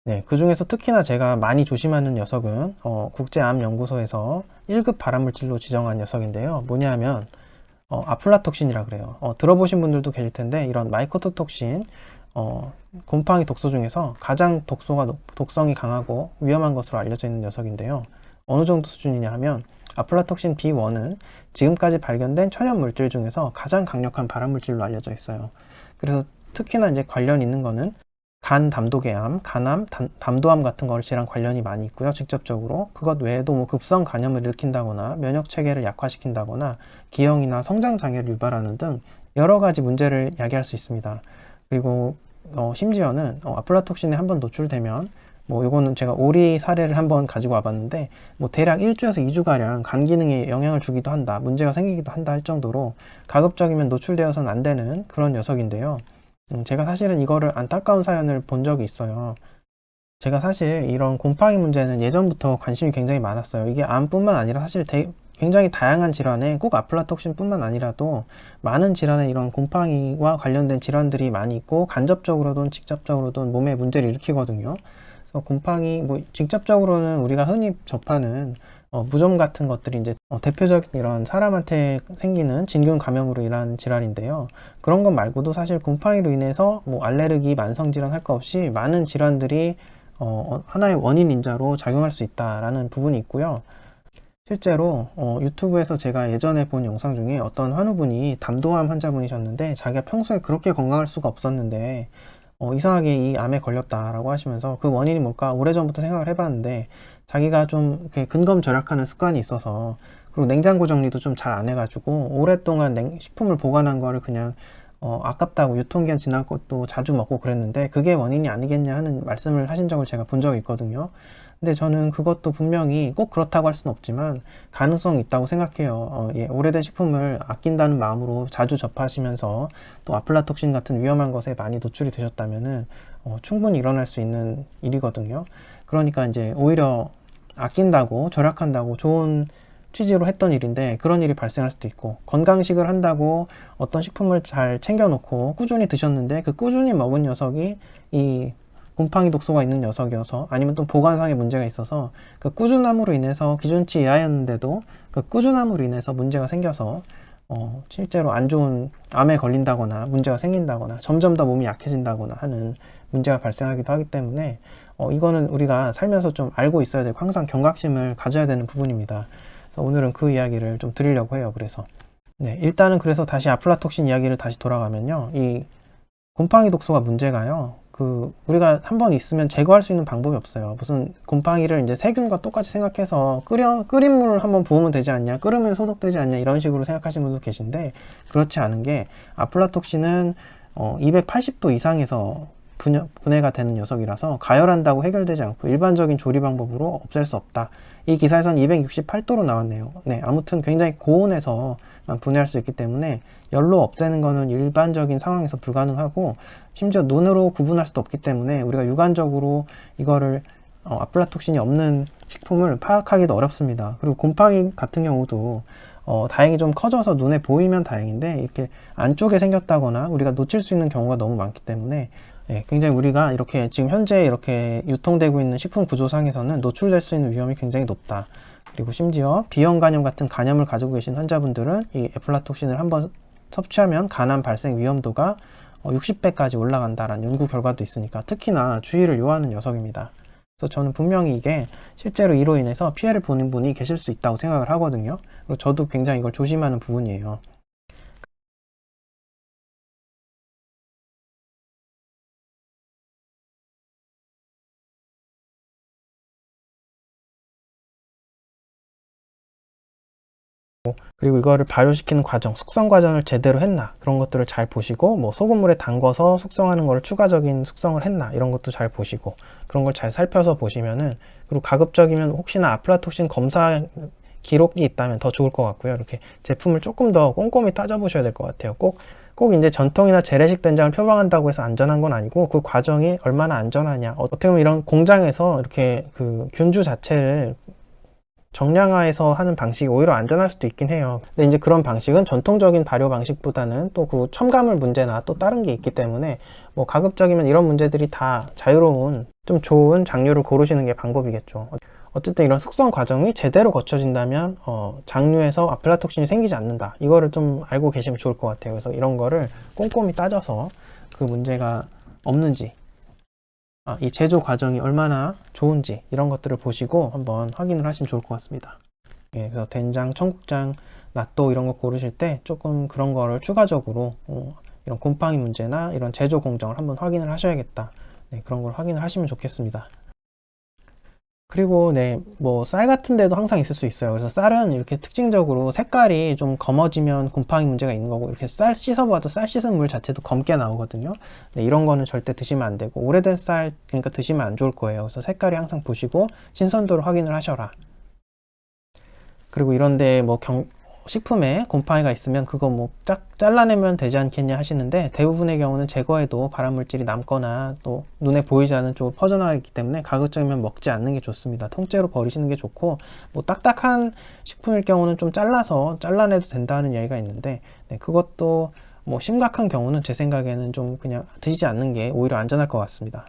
네, 그 중에서 특히나 제가 많이 조심하는 녀석은 국제암연구소에서 1급 발암물질로 지정한 녀석인데요. 뭐냐 하면 아플라톡신이라 그래요. 들어보신 분들도 계실 텐데 이런 마이코토톡신 곰팡이 독소 중에서 가장 독성이 강하고 위험한 것으로 알려져 있는 녀석인데요. 어느 정도 수준이냐 하면 아플라톡신 B1은 지금까지 발견된 천연 물질 중에서 가장 강력한 발암물질로 알려져 있어요. 그래서 특히나 이제 관련 있는 거는 간 담독의 암, 간암, 담도암 같은 거랑 관련이 많이 있고요. 직접적으로. 그것 외에도 뭐 급성 간염을 일으킨다거나 면역 체계를 약화시킨다거나 기형이나 성장 장애를 유발하는 등 여러 가지 문제를 야기할 수 있습니다. 그리고 심지어는 아플라톡신에 한번 노출되면 뭐 이거는 제가 오리 사례를 한번 가지고 와봤는데 뭐 대략 1주에서 2주가량 간 기능에 영향을 주기도 한다, 문제가 생기기도 한다 할 정도로 가급적이면 노출되어서는 안 되는 그런 녀석인데요. 제가 사실은 이거를 안타까운 사연을 본 적이 있어요. 제가 사실 이런 곰팡이 문제는 예전부터 관심이 굉장히 많았어요. 이게 암뿐만 아니라 사실 굉장히 다양한 질환에 꼭 아플라톡신뿐만 아니라도 많은 질환에 이런 곰팡이와 관련된 질환들이 많이 있고 간접적으로든 직접적으로든 몸에 문제를 일으키거든요. 그래서 곰팡이 뭐 직접적으로는 우리가 흔히 접하는 무좀 같은 것들이 이제 대표적인 이런 사람한테 생기는 진균 감염으로 인한 질환인데요. 그런 것 말고도 사실 곰팡이로 인해서 뭐 알레르기, 만성 질환 할 거 없이 많은 질환들이 하나의 원인 인자로 작용할 수 있다라는 부분이 있고요. 실제로 유튜브에서 제가 예전에 본 영상 중에 어떤 환우분이 담도암 환자분이셨는데 자기가 평소에 그렇게 건강할 수가 없었는데 이상하게 이 암에 걸렸다라고 하시면서 그 원인이 뭘까 오래전부터 생각을 해봤는데 자기가 좀 이렇게 근검 절약하는 습관이 있어서 그리고 냉장고 정리도 좀 잘 안 해가지고 오랫동안 식품을 보관한 거를 그냥 아깝다고 유통기한 지난 것도 자주 먹고 그랬는데 그게 원인이 아니겠냐 하는 말씀을 하신 적을 제가 본 적이 있거든요. 근데 저는 그것도 분명히 꼭 그렇다고 할 수는 없지만 가능성이 있다고 생각해요. 예, 오래된 식품을 아낀다는 마음으로 자주 접하시면서 또 아플라톡신 같은 위험한 것에 많이 노출이 되셨다면은 충분히 일어날 수 있는 일이거든요. 그러니까 이제 오히려 아낀다고 절약한다고 좋은 취지로 했던 일인데 그런 일이 발생할 수도 있고 건강식을 한다고 어떤 식품을 잘 챙겨놓고 꾸준히 드셨는데 그 꾸준히 먹은 녀석이 이 곰팡이 독소가 있는 녀석이어서 아니면 또 보관상의 문제가 있어서 그 꾸준함으로 인해서 기준치 이하였는데도 그 꾸준함으로 인해서 문제가 생겨서 실제로 안 좋은 암에 걸린다거나 문제가 생긴다거나 점점 더 몸이 약해진다거나 하는 문제가 발생하기도 하기 때문에 이거는 우리가 살면서 좀 알고 있어야 되고 항상 경각심을 가져야 되는 부분입니다. 그래서 오늘은 그 이야기를 좀 드리려고 해요. 그래서 네, 일단은 그래서 다시 아플라톡신 이야기를 다시 돌아가면요. 이 곰팡이 독소가 문제가요. 우리가 한번 있으면 제거할 수 있는 방법이 없어요. 무슨 곰팡이를 이제 세균과 똑같이 생각해서 끓인 물을 한번 부으면 되지 않냐, 끓으면 소독되지 않냐, 이런 식으로 생각하시는 분도 계신데, 그렇지 않은 게, 아플라톡신은 280도 이상에서 분해가 되는 녀석이라서 가열한다고 해결되지 않고 일반적인 조리 방법으로 없앨 수 없다. 이 기사에서는 268도로 나왔네요. 네, 아무튼 굉장히 고온에서 분해할 수 있기 때문에 열로 없애는 거는 일반적인 상황에서 불가능하고 심지어 눈으로 구분할 수도 없기 때문에 우리가 육안적으로 이거를 아플라톡신이 없는 식품을 파악하기도 어렵습니다. 그리고 곰팡이 같은 경우도 다행히 좀 커져서 눈에 보이면 다행인데 이렇게 안쪽에 생겼다거나 우리가 놓칠 수 있는 경우가 너무 많기 때문에 굉장히 우리가 이렇게 지금 현재 이렇게 유통되고 있는 식품 구조상에서는 노출될 수 있는 위험이 굉장히 높다. 그리고 심지어 비형 간염 같은 간염을 가지고 계신 환자분들은 이 애플라톡신을 한번 섭취하면 간암 발생 위험도가 60배까지 올라간다라는 연구 결과도 있으니까 특히나 주의를 요하는 녀석입니다. 그래서 저는 분명히 이게 실제로 이로 인해서 피해를 보는 분이 계실 수 있다고 생각을 하거든요. 그리고 저도 굉장히 이걸 조심하는 부분이에요. 그리고 이거를 발효시키는 과정, 숙성 과정을 제대로 했나 그런 것들을 잘 보시고 뭐 소금물에 담궈서 숙성하는 걸 추가적인 숙성을 했나 이런 것도 잘 보시고 그런 걸 잘 살펴서 보시면은 그리고 가급적이면 혹시나 아플라톡신 검사 기록이 있다면 더 좋을 것 같고요. 이렇게 제품을 조금 더 꼼꼼히 따져보셔야 될 것 같아요. 꼭 이제 전통이나 재래식 된장을 표방한다고 해서 안전한 건 아니고 그 과정이 얼마나 안전하냐 어떻게 보면 이런 공장에서 이렇게 그 균주 자체를 정량화해서 하는 방식이 오히려 안전할 수도 있긴 해요. 근데 이제 그런 방식은 전통적인 발효 방식보다는 또 그 첨가물 문제나 또 다른 게 있기 때문에 뭐 가급적이면 이런 문제들이 다 자유로운 좀 좋은 장류를 고르시는 게 방법이겠죠. 어쨌든 이런 숙성 과정이 제대로 거쳐진다면 장류에서 아플라톡신이 생기지 않는다. 이거를 좀 알고 계시면 좋을 것 같아요. 그래서 이런 거를 꼼꼼히 따져서 그 문제가 없는지, 이 제조 과정이 얼마나 좋은지 이런 것들을 보시고 한번 확인을 하시면 좋을 것 같습니다. 예, 그래서 된장, 청국장, 낫또 이런 거 고르실 때 조금 그런 거를 추가적으로 이런 곰팡이 문제나 이런 제조 공정을 한번 확인을 하셔야겠다. 네, 그런 걸 확인을 하시면 좋겠습니다. 그리고 네, 뭐 쌀 같은 데도 항상 있을 수 있어요. 그래서 쌀은 이렇게 특징적으로 색깔이 좀 검어지면 곰팡이 문제가 있는 거고, 이렇게 쌀 씻어봐도 쌀 씻은 물 자체도 검게 나오거든요. 네, 이런 거는 절대 드시면 안 되고, 오래된 쌀 그러니까 드시면 안 좋을 거예요. 그래서 색깔이 항상 보시고 신선도를 확인을 하셔라. 그리고 이런데 뭐 식품에 곰팡이가 있으면 그거 뭐 잘라내면 되지 않겠냐 하시는데, 대부분의 경우는 제거해도 발암물질이 남거나 또 눈에 보이지 않는 쪽으로 퍼져나가기 때문에 가급적이면 먹지 않는 게 좋습니다. 통째로 버리시는 게 좋고, 뭐 딱딱한 식품일 경우는 좀 잘라내도 된다는 이야기가 있는데, 네, 그것도 뭐 심각한 경우는 제 생각에는 좀 그냥 드시지 않는 게 오히려 안전할 것 같습니다.